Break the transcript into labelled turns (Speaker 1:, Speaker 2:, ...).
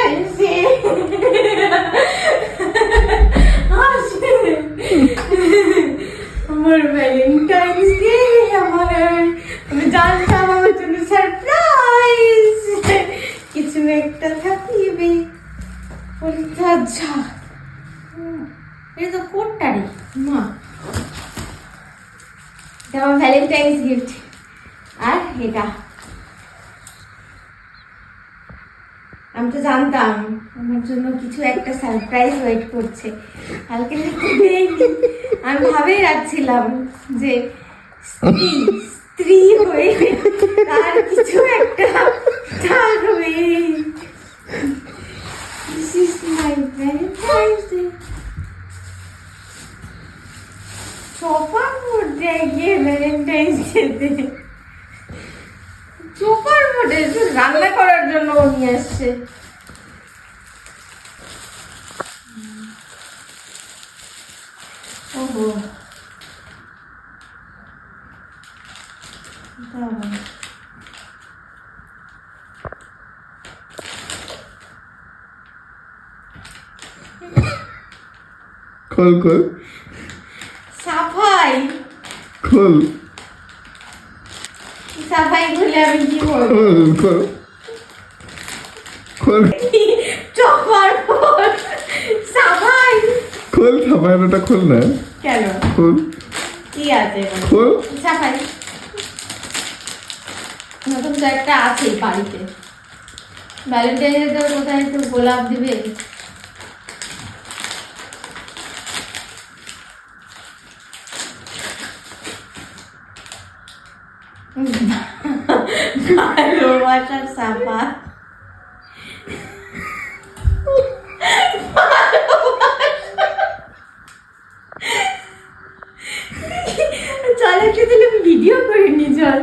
Speaker 1: Valentine's day. আমার Valentine's day, আমি জানতাম আমার জন্য সারপ্রাইজ কিছু একটা থাকবে। আচ্ছা এটা তো কোটটারি মা, এটা আমার ভ্যালেন্টাইন্স গিফট। আর এটা আমি তো জানতাম আমার জন্য কিছু একটা সারপ্রাইজ ওয়েট করছে। কালকে আমি ভাবেই রাখছিলাম যে স্ত্রী হয়ে তার কিছু একটা থাকবে। This is my Valentine's Day. Chopper মোডে গিয়ে ভ্যালেন্টাইন্স ডে, চপার মোডে রান্না করার জন্য নিয়ে আসছে। ওহো
Speaker 2: খোল খোল
Speaker 1: সাফাই
Speaker 2: খোল
Speaker 1: সাফাই খুলে আমি কি বলবো?
Speaker 2: খোল খোল
Speaker 1: চপার মোড সাফাই
Speaker 2: খোল সাফাইটা খোল না।
Speaker 1: কেন
Speaker 2: খোল
Speaker 1: কি আছে
Speaker 2: খোল
Speaker 1: সাফাই? নতুন তো একটা আছে বাড়িতে, ভ্যালেন্টাইন্স ডে কোথায় একটু গোলাপ দিবে। ভালোবাসার সাফা চল একটু তাহলে ভিডিও করে নি চল।